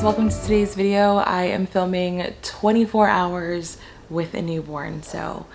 welcome to today's video. I am filming 24 hours with a newborn, so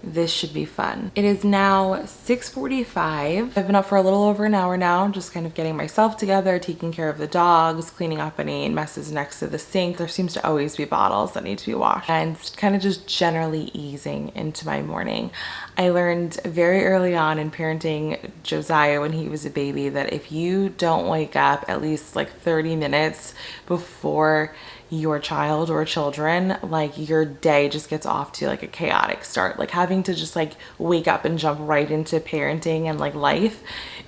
this should be fun. It is now 6:45. I've been up for a little over an hour now, just kind of getting myself together, taking care of the dogs, cleaning up any messes next to the sink. There seems to always be bottles that need to be washed, and kind of just generally easing into my morning. I learned very early on in parenting Josiah when he was a baby that if you don't wake up at least like 30 minutes before your child or children, like your day just gets off to like a chaotic start. Like having to just like wake up and jump right into parenting and like life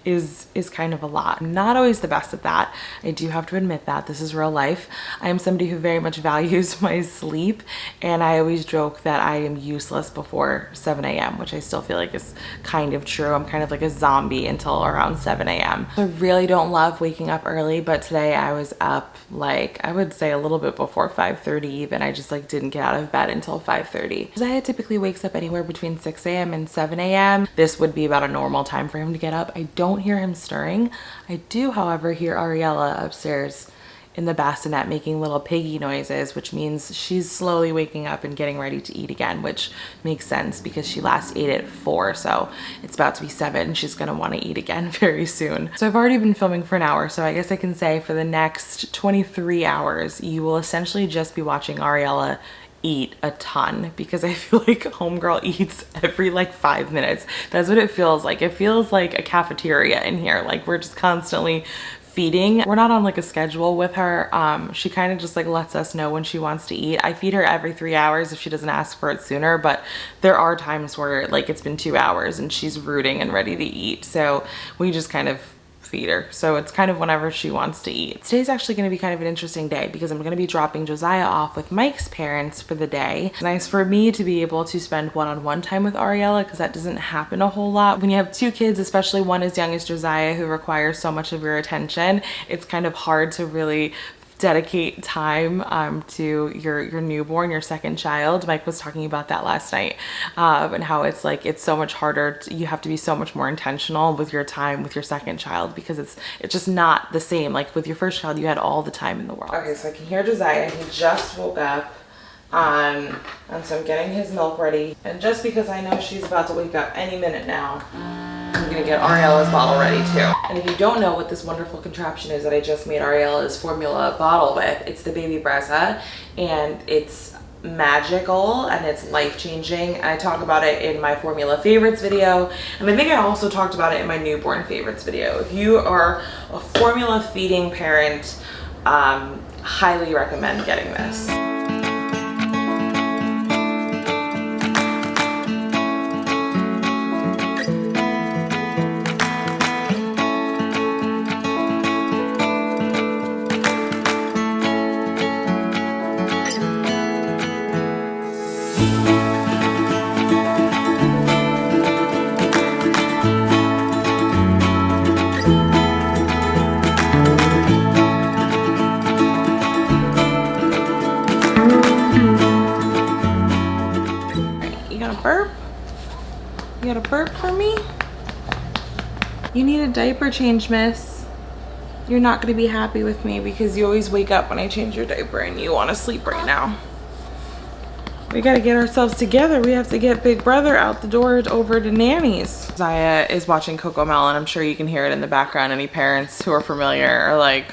is kind of a lot. I'm not always the best at that. I do have to admit that this is real life. I am somebody who very much values my sleep, and I always joke that I am useless before 7 a.m., which I still feel like is kind of true. I'm kind of like a zombie until around 7 a.m. I really don't love waking up early, but today I was up like, I would say a little bit before 5:30 even. I just like didn't get out of bed until 5:30. Josiah typically wakes up anywhere between 6 a.m. and 7 a.m. This would be about a normal time for him to get up. I don't hear him stirring. I do, however, hear Aryela upstairs in the bassinet making little piggy noises, which means she's slowly waking up and getting ready to eat again, which makes sense because she last ate at 4, so it's about to be 7. She's gonna want to eat again very soon. So I've already been filming for an hour, so I guess I can say for the next 23 hours you will essentially just be watching Aryela eat a ton, because I feel like homegirl eats every like 5 minutes. That's what it feels like. It feels like a cafeteria in here. Like we're just constantly feeding. We're not on like a schedule with her. She kind of just like lets us know when she wants to eat. I feed her every 3 hours if she doesn't ask for it sooner, but there are times where like it's been 2 hours and she's rooting and ready to eat, so we just kind of feed her. So it's kind of whenever she wants to eat. Today's actually going to be kind of an interesting day because I'm going to be dropping Josiah off with Mike's parents for the day. It's nice for me to be able to spend one-on-one time with Aryela because that doesn't happen a whole lot. When you have 2 kids, especially one as young as Josiah who requires so much of your attention, it's kind of hard to really dedicate time to your newborn, your second child. Mike was talking about that last night, and how it's like it's so much harder. You have to be so much more intentional with your time with your second child because it's just not the same. Like with your first child, you had all the time in the world. Okay, so I can hear Josiah. He just woke up, and so I'm getting his milk ready. And just because I know she's about to wake up any minute now, I'm gonna get Aryela's bottle ready too. And if you don't know what this wonderful contraption is that I just made Aryela's formula bottle with, it's the Baby Brezza, and it's magical and it's life-changing. I talk about it in my formula favorites video, and I think I also talked about it in my newborn favorites video. If you are a formula feeding parent, highly recommend getting this. You got a burp for me? You need a diaper change, miss. You're not gonna be happy with me because you always wake up when I change your diaper and you wanna sleep right now. We gotta get ourselves together. We have to get big brother out the door over to nanny's. Josiah is watching CoComelon. I'm sure you can hear it in the background. Any parents who are familiar are like,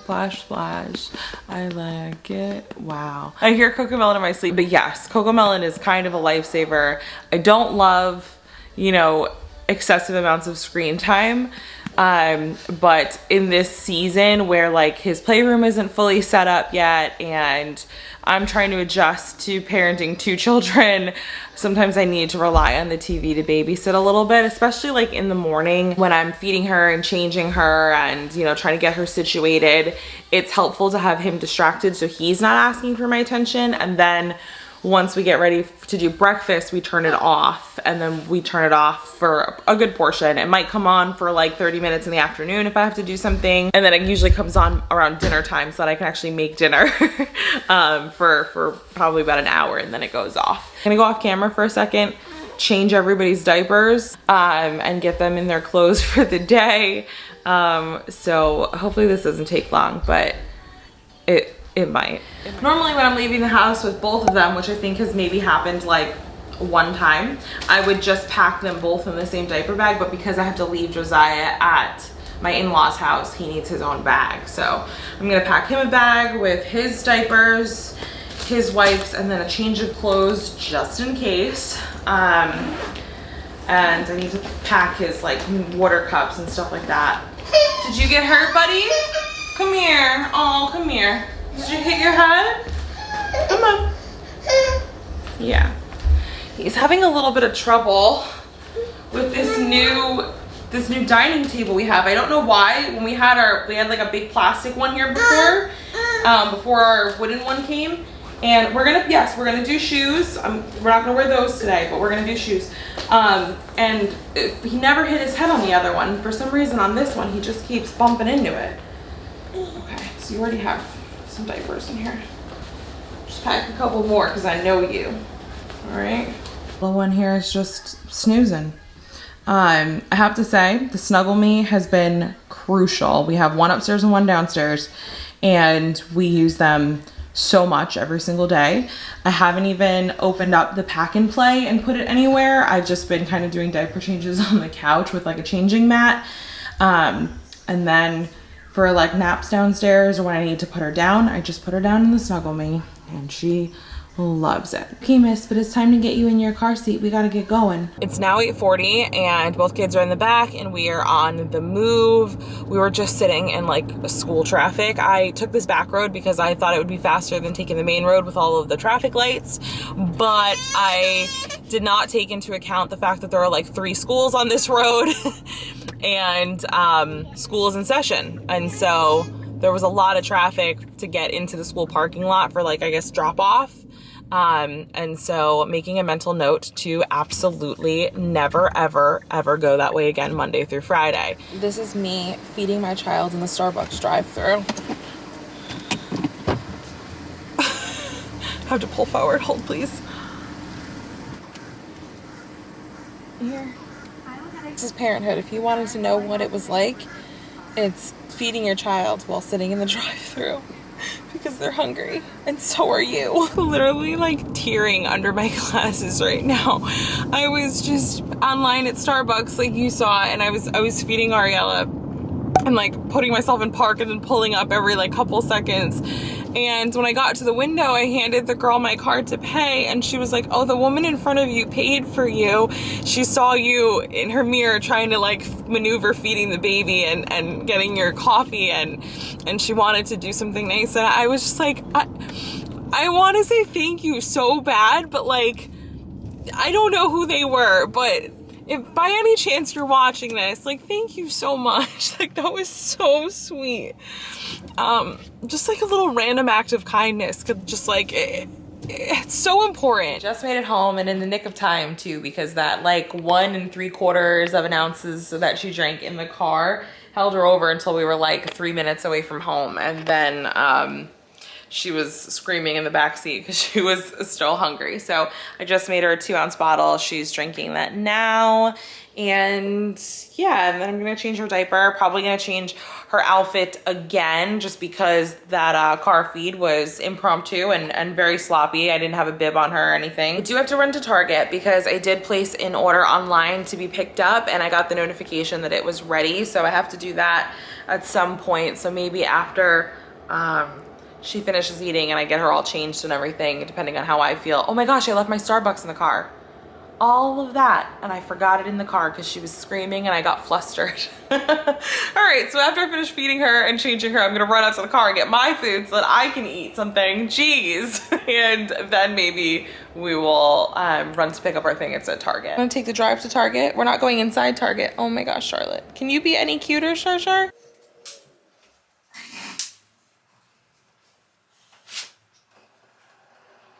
splash, splash, I like it. Wow. I hear CoComelon in my sleep, but yes, CoComelon is kind of a lifesaver. I don't love, you know, excessive amounts of screen time. But in this season where like his playroom isn't fully set up yet and I'm trying to adjust to parenting 2 children, sometimes I need to rely on the TV to babysit a little bit, especially like in the morning when I'm feeding her and changing her and, you know, trying to get her situated. It's helpful to have him distracted so he's not asking for my attention, and then once we get ready to do breakfast, we turn it off, and then we turn it off for a good portion. It might come on for like 30 minutes in the afternoon if I have to do something, and then it usually comes on around dinner time so that I can actually make dinner for probably about an hour, and then it goes off. I'm gonna go off camera for a second, change everybody's diapers, and get them in their clothes for the day. So hopefully this doesn't take long, but It might. Normally when I'm leaving the house with both of them, which I think has maybe happened like one time, I would just pack them both in the same diaper bag, but because I have to leave Josiah at my in-laws house, he needs his own bag. So I'm gonna pack him a bag with his diapers, his wipes, and then a change of clothes just in case. And I need to pack his like water cups and stuff like that. Did you get hurt, buddy? Come here. Oh, come here. Did you hit your head? Come on. Yeah. He's having a little bit of trouble with this new dining table we have. I don't know why. When we had like a big plastic one here before, before our wooden one came. And we're gonna do shoes. We're not gonna wear those today, but we're gonna do shoes. And he never hit his head on the other one. For some reason on this one, he just keeps bumping into it. Okay, so you already have some diapers in here. Just pack a couple more because I know you. All right. The one here is just snoozing. I have to say, the Snuggle Me has been crucial. We have one upstairs and one downstairs, and we use them so much every single day. I haven't even opened up the pack and play and put it anywhere. I've just been kind of doing diaper changes on the couch with like a changing mat. And then for like naps downstairs or when I need to put her down, I just put her down in the Snuggle Me, and she loves it. Okay, miss, but it's time to get you in your car seat. We gotta get going. It's now 8:40 and both kids are in the back and we are on the move. We were just sitting in like school traffic. I took this back road because I thought it would be faster than taking the main road with all of the traffic lights, but I did not take into account the fact that there are like 3 schools on this road and school is in session. And so there was a lot of traffic to get into the school parking lot for like, I guess, drop off. And so making a mental note to absolutely never, ever, ever go that way again Monday through Friday. This is me feeding my child in the Starbucks drive-thru. I have to pull forward. Hold, please. Here. This is parenthood. If you wanted to know what it was like, it's feeding your child while sitting in the drive-thru. Because they're hungry, and so are you. Literally like tearing under my glasses right now. I was just online at Starbucks like you saw, and I was feeding Aryela and like putting myself in park and then pulling up every like couple seconds. And when I got to the window, I handed the girl my card to pay, and she was like, oh, the woman in front of you paid for you. She saw you in her mirror trying to like maneuver feeding the baby and getting your coffee, and she wanted to do something nice. And I was just like, I want to say thank you so bad, but like, I don't know who they were, but if by any chance you're watching this, like, thank you so much. Like, that was so sweet. Just like a little random act of kindness, just like, it's so important. Just made it home, and in the nick of time too, because that like 1 3/4 of an ounces that she drank in the car held her over until we were like 3 minutes away from home. And then, she was screaming in the back seat because she was still hungry. So I just made her a 2-ounce bottle. She's drinking that now. And yeah, and then I'm gonna change her diaper. Probably gonna change her outfit again, just because that car feed was impromptu and very sloppy. I didn't have a bib on her or anything. I do have to run to Target because I did place an order online to be picked up, and I got the notification that it was ready. So I have to do that at some point. So maybe after, she finishes eating and I get her all changed and everything, depending on how I feel. Oh my gosh, I left my Starbucks in the car. All of that, and I forgot it in the car because she was screaming and I got flustered. All right, so after I finish feeding her and changing her, I'm gonna run out to the car and get my food so that I can eat something. Jeez. And then maybe we will run to pick up our thing. It's at Target. I'm gonna take the drive to Target. We're not going inside Target. Oh my gosh, Charlotte. Can you be any cuter, Char?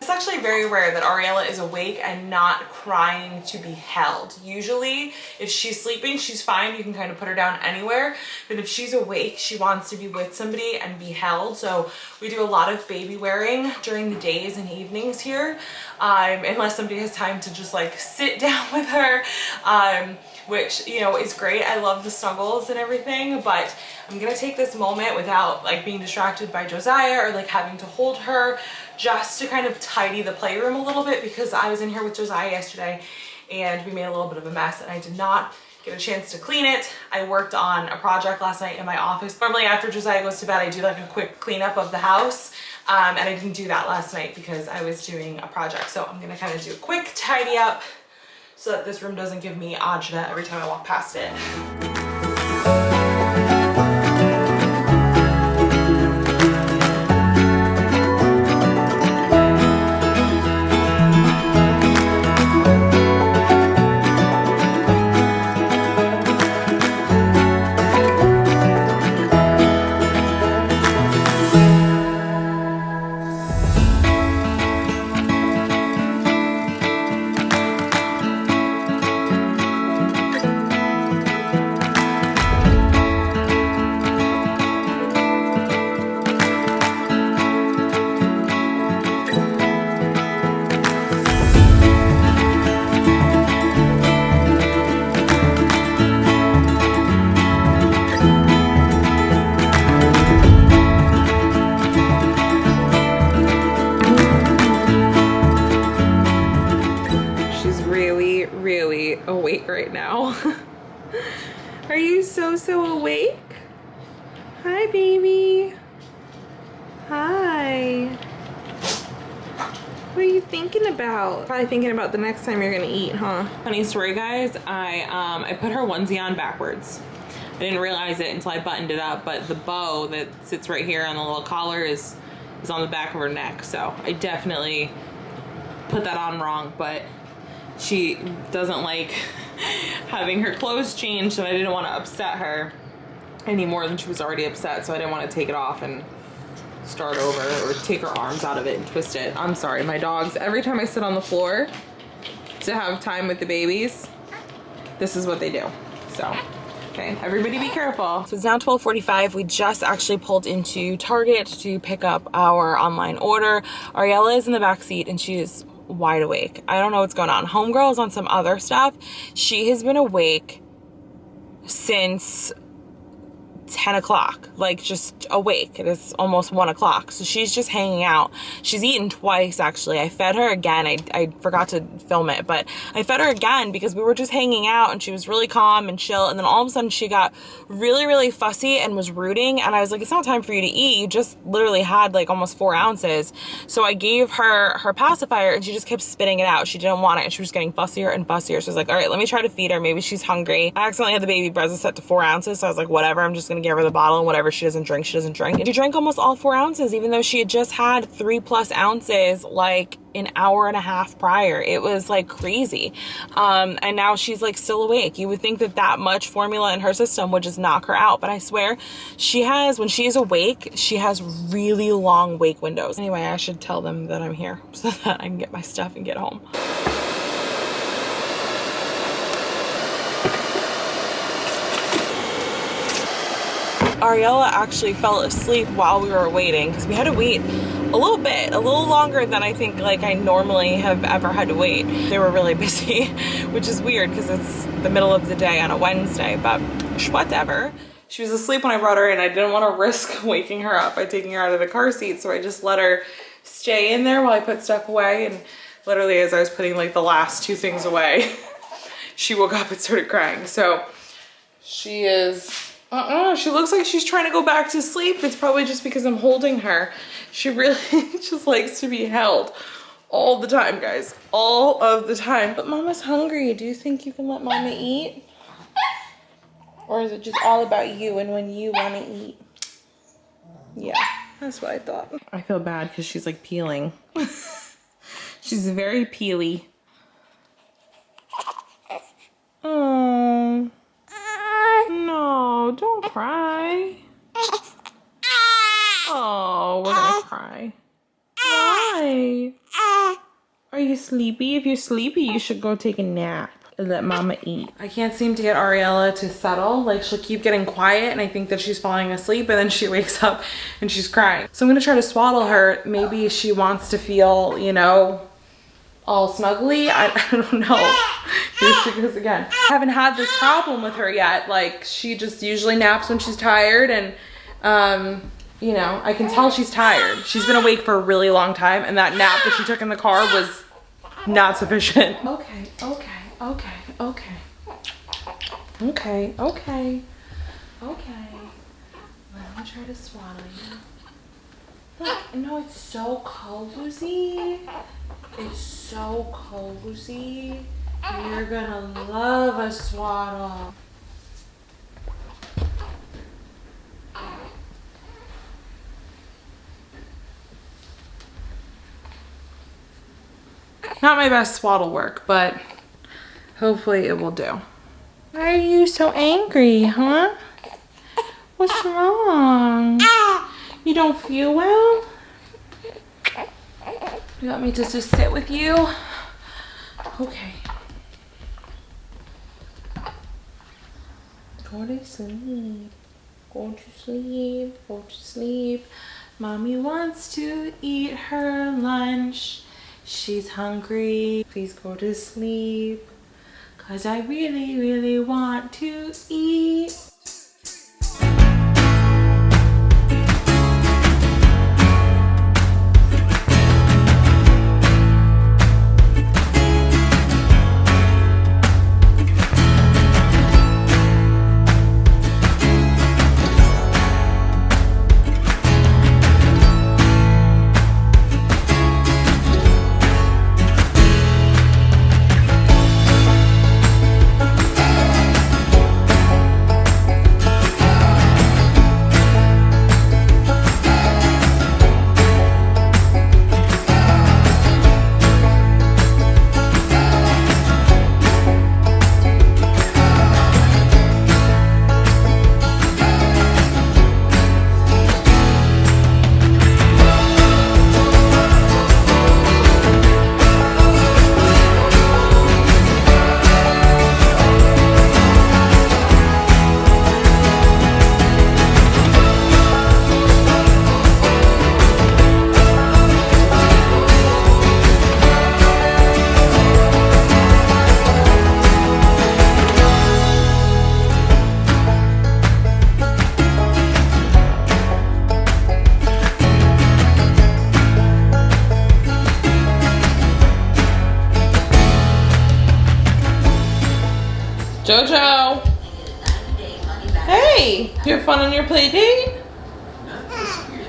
It's actually very rare that Aryela is awake and not crying to be held. Usually, if she's sleeping, she's fine. You can kind of put her down anywhere. But if she's awake, she wants to be with somebody and be held. So we do a lot of baby wearing during the days and evenings here, unless somebody has time to just like sit down with her. which, you know, is great. I love the snuggles and everything, but I'm gonna take this moment without like being distracted by Joziah or like having to hold her, just to kind of tidy the playroom a little bit, because I was in here with Joziah yesterday and we made a little bit of a mess and I did not get a chance to clean it. I worked on a project last night in my office. Normally after Joziah goes to bed, I do like a quick cleanup of the house. And I didn't do that last night because I was doing a project. So I'm gonna kind of do a quick tidy up so that this room doesn't give me agita every time I walk past it. Awake right now. Are you so awake? Hi, baby. Hi. What are you thinking about? Probably thinking about the next time you're gonna eat, huh? Funny story, guys. I put her onesie on backwards. I didn't realize it until I buttoned it up, but the bow that sits right here on the little collar is on the back of her neck. So I definitely put that on wrong, but she doesn't like having her clothes changed, and I didn't want to upset her any more than she was already upset, so I didn't want to take it off and start over or take her arms out of it and twist it. I'm sorry, my dogs, every time I sit on the floor to have time with the babies, this is what they do. So, okay, everybody be careful. So it's now 12:45. We just actually pulled into Target to pick up our online order. Aryela is in the back seat and she is wide awake. I don't know what's going on. Homegirl is on some other stuff. She has been awake since 10 o'clock, like just awake. It is almost 1 o'clock. So she's just hanging out. She's eaten twice, actually. I fed her again. I forgot to film it, but I fed her again because we were just hanging out and she was really calm and chill. And then all of a sudden she got really fussy and was rooting. And I was like, it's not time for you to eat. You just literally had like almost 4 ounces. So I gave her her pacifier and she just kept spitting it out. She didn't want it and she was getting fussier and fussier. So I was like, all right, let me try to feed her. Maybe she's hungry. I accidentally had the baby Brezza set to 4 ounces. So I was like, whatever, I'm just gonna give her the bottle and whatever she doesn't drink, she doesn't drink. And she drank almost all 4 ounces, even though she had just had 3+ ounces like an hour and a half prior. It was like crazy. And now she's like still awake. You would think that that much formula in her system would just knock her out, but I swear she has, when she's awake, she has really long wake windows. Anyway, I should tell them that I'm here so that I can get my stuff and get home. Aryela actually fell asleep while we were waiting because we had to wait a little bit, a little longer than I think like I normally have ever had to wait. They were really busy, which is weird because it's the middle of the day on a Wednesday, but whatever. She was asleep when I brought her in. I didn't want to risk waking her up by taking her out of the car seat, so I just let her stay in there while I put stuff away. And literally as I was putting like the last 2 things away, she woke up and started crying. So she is... she looks like she's trying to go back to sleep. It's probably just because I'm holding her. She really just likes to be held all the time, guys. All of the time. But Mama's hungry. Do you think you can let Mama eat? Or is it just all about you and when you want to eat? Yeah, that's what I thought. I feel bad because she's like peeling. She's very peely. Oh. No, don't cry. Oh, we're gonna cry. Why? Are you sleepy? If you're sleepy, you should go take a nap and let Mama eat. I can't seem to get Aryela to settle. Like, she'll keep getting quiet and I think that she's falling asleep and then she wakes up and she's crying. So I'm gonna try to swaddle her. Maybe she wants to feel, you know, all snuggly. I don't know. Here she goes again. I haven't had this problem with her yet. Like, she just usually naps when she's tired, and you know, I can tell she's tired. She's been awake for a really long time, and that nap that she took in the car was not sufficient. Okay, okay, okay, okay. Okay, okay, okay. Let me try to swaddle you. Look, no, it's so cozy. It's so cozy. You're gonna love a swaddle. Not my best swaddle work, but hopefully it will do. Why are you so angry, huh? What's wrong? You don't feel well? You want me to just sit with you? Okay. Go to sleep. Go to sleep. Go to sleep. Mommy wants to eat her lunch. She's hungry. Please go to sleep. 'Cause I really, really want to eat. Jojo! Hey! You have fun on your play date?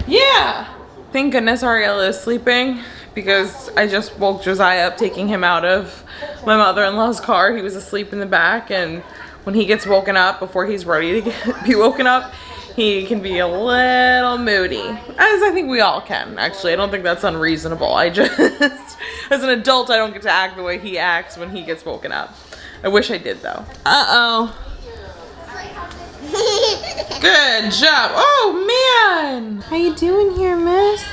Yeah! Thank goodness Aryela is sleeping, because I just woke Joziah up taking him out of my mother-in-law's car. He was asleep in the back, and when he gets woken up, before he's ready to be woken up, he can be a little moody. As I think we all can, actually. I don't think that's unreasonable. I just, as an adult, I don't get to act the way he acts when he gets woken up. I wish I did, though. Uh-oh. Good job. Oh, man. How you doing here, miss?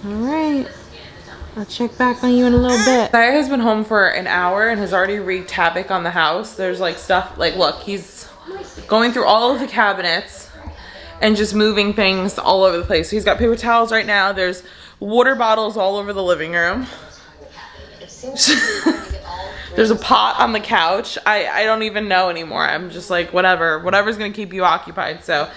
All right. I'll check back on you in a little bit. Joziah has been home for an hour and has already wreaked havoc on the house. There's like stuff, like look, he's going through all of the cabinets and just moving things all over the place. So he's got paper towels right now. There's water bottles all over the living room. There's a pot on the couch. I don't even know anymore. I'm just like, whatever's gonna keep you occupied. So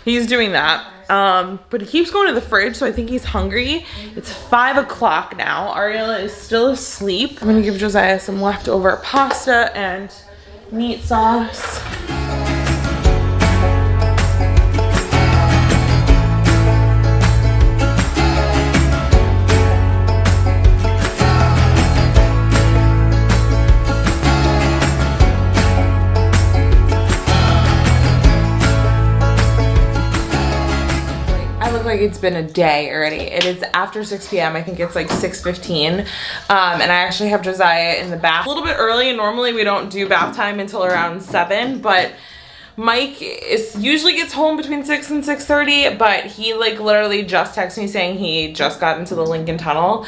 he's doing that. But he keeps going to the fridge, so I think he's hungry. It's 5 o'clock now. Aryela is still asleep. I'm gonna give Joziah some leftover pasta and meat sauce. Like it's been a day already. It is after 6 p.m. I think it's like 6:15. And I actually have Joziah in the bath a little bit early, and normally we don't do bath time until around 7, but Mike usually gets home between 6 and 6:30, but he like literally just texted me saying he just got into the Lincoln Tunnel.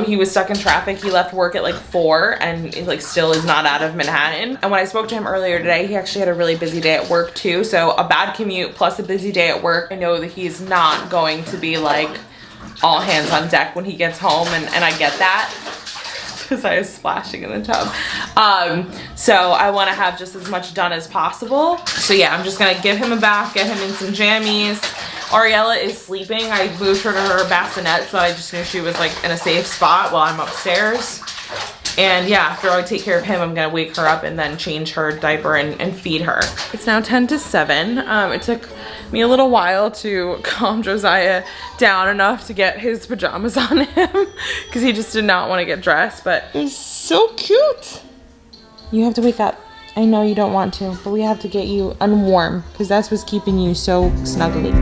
He was stuck in traffic. He left work at like 4 and he like still is not out of Manhattan. And when I spoke to him earlier today, he actually had a really busy day at work too. So a bad commute plus a busy day at work. I know that he's not going to be like all hands on deck when he gets home, and I get that because I was splashing in the tub. So I want to have just as much done as possible. So yeah, I'm just gonna give him a bath, get him in some jammies. Aryela is sleeping. I moved her to her bassinet, so I just knew she was like in a safe spot while I'm upstairs. And yeah, after I take care of him, I'm gonna wake her up and then change her diaper and feed her. It's now 10 to 7. It took me a little while to calm Josiah down enough to get his pajamas on him because he just did not want to get dressed, but he's so cute. You have to wake up. I know you don't want to, but we have to get you unwarm because that's what's keeping you so snuggly.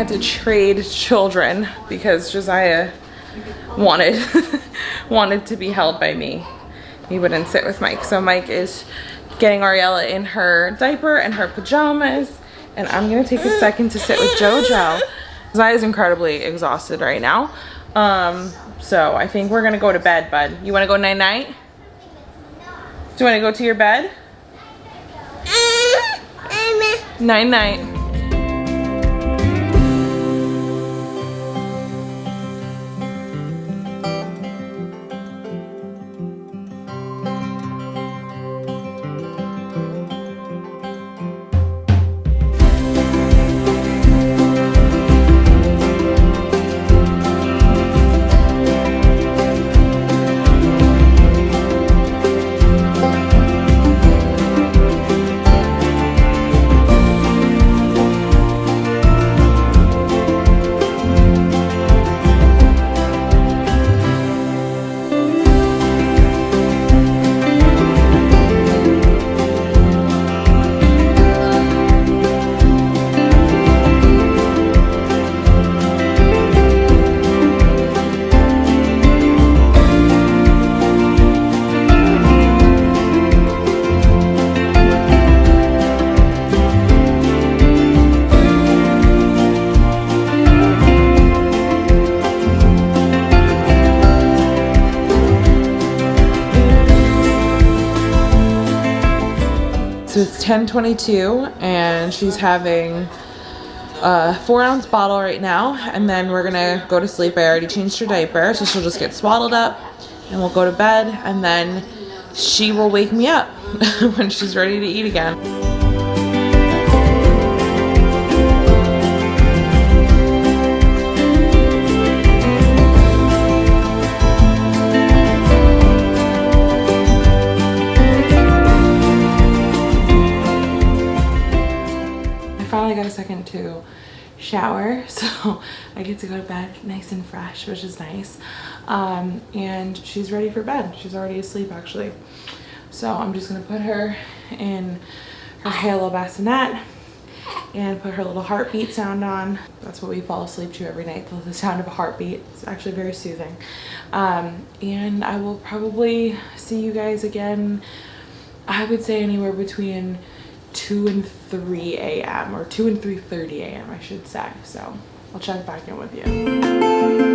To trade children because Josiah wanted to be held by me. He wouldn't sit with Mike, so Mike is getting Aryela in her diaper and her pajamas, and I'm gonna take a second to sit with Jojo. Josiah is incredibly exhausted right now, so I think we're gonna go to bed, bud. You want to go night night? Do you want to go to your bed? Night night. So it's 10:22 and she's having a 4-ounce bottle right now, and then we're gonna go to sleep. I already changed her diaper, so she'll just get swaddled up and we'll go to bed, and then she will wake me up when she's ready to eat again. I got a second to shower, so I get to go to bed nice and fresh, which is nice. And she's ready for bed. She's already asleep actually. So I'm just gonna put her in her halo bassinet and put her little heartbeat sound on. That's what we fall asleep to every night, the sound of a heartbeat. It's actually very soothing. And I will probably see you guys again, I would say anywhere between 2 and 3 a.m. or 2 and 3:30 a.m. I should say. So I'll check back in with you.